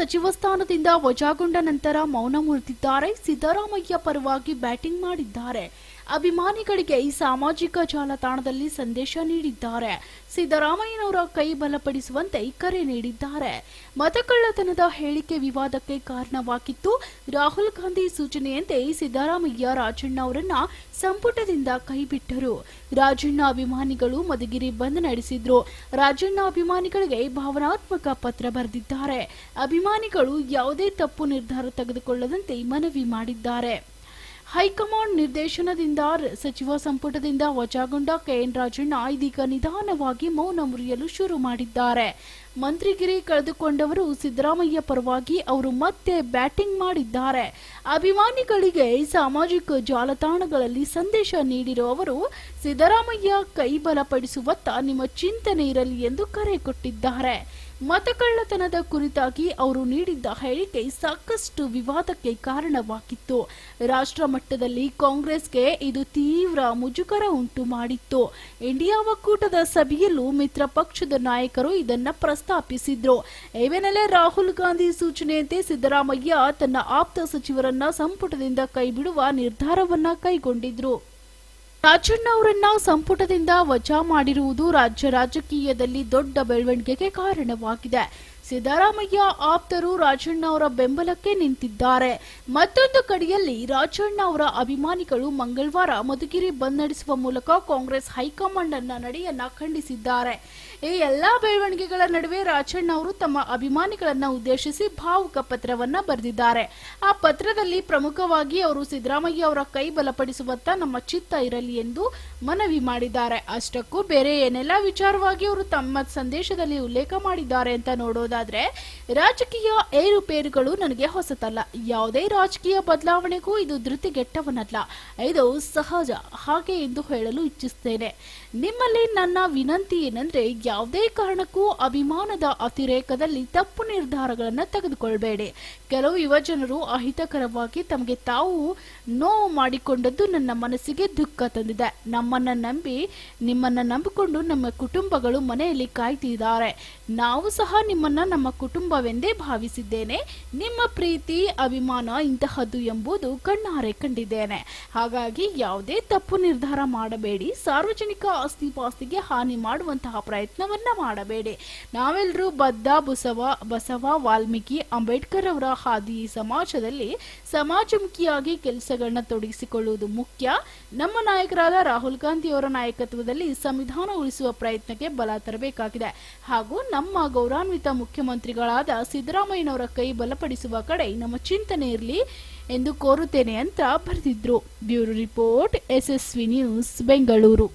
ಸಚಿವ ಸ್ಥಾನದಿಂದ ವಜಾಗೊಂಡ ನಂತರ ಮೌನ ಮುರಿದಿದ್ದಾರೆ. ಸಿದ್ದರಾಮಯ್ಯ ಪರವಾಗಿ ಬ್ಯಾಟಿಂಗ್ ಮಾಡಿದ್ದಾರೆ. ಅಭಿಮಾನಿಗಳಿಗೆ ಈ ಸಾಮಾಜಿಕ ಜಾಲತಾಣದಲ್ಲಿ ಸಂದೇಶ ನೀಡಿದ್ದಾರೆ. ಸಿದ್ದರಾಮಯ್ಯನವರ ಕೈ ಬಲಪಡಿಸುವಂತೆ ಕರೆ ನೀಡಿದ್ದಾರೆ. ಮತಕಳ್ಳತನದ ಹೇಳಿಕೆ ವಿವಾದಕ್ಕೆ ಕಾರಣವಾಗಿತ್ತು. ರಾಹುಲ್ ಗಾಂಧಿ ಸೂಚನೆಯಂತೆ ಸಿದ್ದರಾಮಯ್ಯ ರಾಜಣ್ಣ ಅವರನ್ನ ಸಂಪುಟದಿಂದ ಕೈಬಿಟ್ಟರು. ರಾಜಣ್ಣ ಅಭಿಮಾನಿಗಳು ಮಧುಗಿರಿ ಬಂದ್ ನಡೆಸಿದ್ರು. ರಾಜಣ್ಣ ಅಭಿಮಾನಿಗಳಿಗೆ ಭಾವನಾತ್ಮಕ ಪತ್ರ ಬರೆದಿದ್ದಾರೆ. ಅಭಿಮಾನಿಗಳು ಯಾವುದೇ ತಪ್ಪು ನಿರ್ಧಾರ ತೆಗೆದುಕೊಳ್ಳದಂತೆ ಮನವಿ ಮಾಡಿದ್ದಾರೆ. ಹೈಕಮಾಂಡ್ ನಿರ್ದೇಶನದಿಂದ ಸಚಿವ ಸಂಪುಟದಿಂದ ವಜಾಗೊಂಡ ಕೆಎನ್ ರಾಜಣ್ಣ ಇದೀಗ ನಿಧಾನವಾಗಿ ಮೌನ ಮುರಿಯಲು ಶುರು ಮಾಡಿದ್ದಾರೆ. ಮಂತ್ರಿಗಿರಿ ಕಳೆದುಕೊಂಡವರು ಸಿದ್ದರಾಮಯ್ಯ ಪರವಾಗಿ ಅವರು ಮತ್ತೆ ಬ್ಯಾಟಿಂಗ್ ಮಾಡಿದ್ದಾರೆ. ಅಭಿಮಾನಿಗಳಿಗೆ ಸಾಮಾಜಿಕ ಜಾಲತಾಣಗಳಲ್ಲಿ ಸಂದೇಶ ನೀಡಿರುವ ಅವರು ಸಿದ್ದರಾಮಯ್ಯ ಕೈ ಬಲಪಡಿಸುವತ್ತ ನಿಮ್ಮ ಚಿಂತನೆ ಇರಲಿ ಎಂದು ಕರೆ ಕೊಟ್ಟಿದ್ದಾರೆ. ಮತಕಳ್ಳತನದ ಕುರಿತಾಗಿ ಅವರು ನೀಡಿದ್ದ ಹೇಳಿಕೆ ಸಾಕಷ್ಟು ವಿವಾದಕ್ಕೆ ಕಾರಣವಾಗಿತ್ತು. ರಾಷ್ಟ್ರ ಮಟ್ಟದಲ್ಲಿ ಕಾಂಗ್ರೆಸ್ಗೆ ಇದು ತೀವ್ರ ಮುಜುಗರ ಉಂಟು ಮಾಡಿತ್ತು. ಇಂಡಿಯಾ ಒಕ್ಕೂಟದ ಸಭೆಯಲ್ಲೂ ಮಿತ್ರ ಪಕ್ಷದ ನಾಯಕರು ಇದನ್ನ ಪ್ರಸ್ತಾಪಿಸಿದ್ರು. ಈ ವೇಳೆ ರಾಹುಲ್ ಗಾಂಧಿ ಸೂಚನೆಯಂತೆ ಸಿದ್ದರಾಮಯ್ಯ ತನ್ನ ಆಪ್ತ ಸಚಿವರನ್ನ ಸಂಪುಟದಿಂದ ಕೈಬಿಡುವ ನಿರ್ಧಾರವನ್ನ ಕೈಗೊಂಡಿದ್ರು. ರಾಜಣ್ಣ ಅವರನ್ನ ಸಂಪುಟದಿಂದ ವಜಾ ಮಾಡಿರುವುದು ರಾಜ್ಯ ರಾಜಕೀಯದಲ್ಲಿ ದೊಡ್ಡ ಬೆಳವಣಿಗೆಗೆ ಕಾರಣವಾಗಿದೆ. ಸಿದ್ದರಾಮಯ್ಯ ಆಪ್ತರು ರಾಜಣ್ಣ ಅವರ ಬೆಂಬಲಕ್ಕೆ ನಿಂತಿದ್ದಾರೆ. ಮತ್ತೊಂದು ಕಡೆಯಲ್ಲಿ ರಾಜಣ್ಣ ಅವರ ಅಭಿಮಾನಿಗಳು ಮಂಗಳವಾರ ಮಧುಗಿರಿ ಬಂದ್ ನಡೆಸುವ ಮೂಲಕ ಕಾಂಗ್ರೆಸ್ ಹೈಕಮಾಂಡ್ ನಡೆಯನ್ನ ಖಂಡಿಸಿದ್ದಾರೆ. ಈ ಎಲ್ಲಾ ಬೆಳವಣಿಗೆಗಳ ನಡುವೆ ರಾಜಣ್ಣ ಅವರು ತಮ್ಮ ಅಭಿಮಾನಿಗಳನ್ನ ಉದ್ದೇಶಿಸಿ ಭಾವುಕ ಪತ್ರವನ್ನ ಬರೆದಿದ್ದಾರೆ. ಆ ಪತ್ರದಲ್ಲಿ ಪ್ರಮುಖವಾಗಿ ಅವರು ಸಿದ್ದರಾಮಯ್ಯ ಅವರ ಕೈ ಬಲಪಡಿಸುವತ್ತ ನಮ್ಮ ಚಿತ್ತ ಇರಲಿ ಎಂದು ಮನವಿ ಮಾಡಿದ್ದಾರೆ. ಅಷ್ಟಕ್ಕೂ ಬೇರೆ ಏನೆಲ್ಲ ವಿಚಾರವಾಗಿ ಅವರು ತಮ್ಮ ಸಂದೇಶದಲ್ಲಿ ಉಲ್ಲೇಖ ಮಾಡಿದ್ದಾರೆ ಅಂತ ನೋಡೋದಾದ್ರೆ, ರಾಜಕೀಯ ಏರುಪೇರುಗಳು ನನಗೆ ಹೊಸತಲ್ಲ. ಯಾವುದೇ ರಾಜಕೀಯ ಬದಲಾವಣೆಗೂ ಇದು ಧೃತಿಗೆಟ್ಟವನಲ್ಲ. ಇದು ಸಹಜ. ಹಾಗೆ ಎಂದು ಹೇಳಲು ಇಚ್ಛಿಸುತ್ತೇನೆ. ನಿಮ್ಮಲ್ಲಿ ನನ್ನ ವಿನಂತಿ ಏನಂದ್ರೆ, ಯಾವುದೇ ಕಾರಣಕ್ಕೂ ಅಭಿಮಾನದ ಅತಿರೇಕದಲ್ಲಿ ತಪ್ಪು ನಿರ್ಧಾರಗಳನ್ನು ತೆಗೆದುಕೊಳ್ಳಬೇಡಿ. ಕೆಲವು ಯುವಜನರು ಅಹಿತಕರವಾಗಿ ತಮಗೆ ತಾವು ನೋವು ಮಾಡಿಕೊಂಡದ್ದು ನನ್ನ ಮನಸ್ಸಿಗೆ ದುಃಖ ತಂದಿದೆ. ನಿಮ್ಮನ್ನ ನಂಬಿಕೊಂಡು ನಮ್ಮ ಕುಟುಂಬಗಳು ಮನೆಯಲ್ಲಿ ಕಾಯ್ತಿದ್ದಾರೆ. ನಾವು ಸಹ ನಿಮ್ಮನ್ನ ನಮ್ಮ ಕುಟುಂಬವೆಂದೇ ಭಾವಿಸಿದ್ದೇನೆ. ನಿಮ್ಮ ಪ್ರೀತಿ ಅಭಿಮಾನ ಇಂತಹದ್ದು ಎಂಬುದು ಕಣ್ಣಾರೆ ಕಂಡಿದ್ದೇನೆ. ಹಾಗಾಗಿ ಯಾವುದೇ ತಪ್ಪು ನಿರ್ಧಾರ ಮಾಡಬೇಡಿ. ಸಾರ್ವಜನಿಕ ಆಸ್ತಿ ಪಾಸ್ತಿಗೆ ಹಾನಿ ಮಾಡುವಂತಹ ಪ್ರಯತ್ನವನ್ನ ಮಾಡಬೇಡಿ. ನಾವೆಲ್ಲರೂ ಬಸವ ವಾಲ್ಮೀಕಿ ಅಂಬೇಡ್ಕರ್ ಅವರ ಹಾದಿ ಸಮಾಜದಲ್ಲಿ ಸಮಾಜಮುಖಿಯಾಗಿ ಕೆಲಸಗಳನ್ನ ತೊಡಗಿಸಿಕೊಳ್ಳುವುದು ಮುಖ್ಯ. ನಮ್ಮ ನಾಯಕರಾದ ರಾಹುಲ್ ಗಾಂಧಿ ಅವರ ನಾಯಕತ್ವದಲ್ಲಿ ಸಂವಿಧಾನ ಉಳಿಸುವ ಪ್ರಯತ್ನಕ್ಕೆ ಬಲ ತರಬೇಕಾಗಿದೆ ಹಾಗೂ ನಮ್ಮ ಗೌರವಾನ್ವಿತ ಮುಖ್ಯಮಂತ್ರಿಗಳಾದ ಸಿದ್ದರಾಮಯ್ಯನವರ ಕೈ ಬಲಪಡಿಸುವ ಕಡೆ ನಮ್ಮ ಚಿಂತನೆ ಇರಲಿ ಎಂದು ಕೋರುತ್ತೇನೆ ಅಂತ ಬರೆದಿದ್ರು. Bureau report, SSV news, Bengaluru.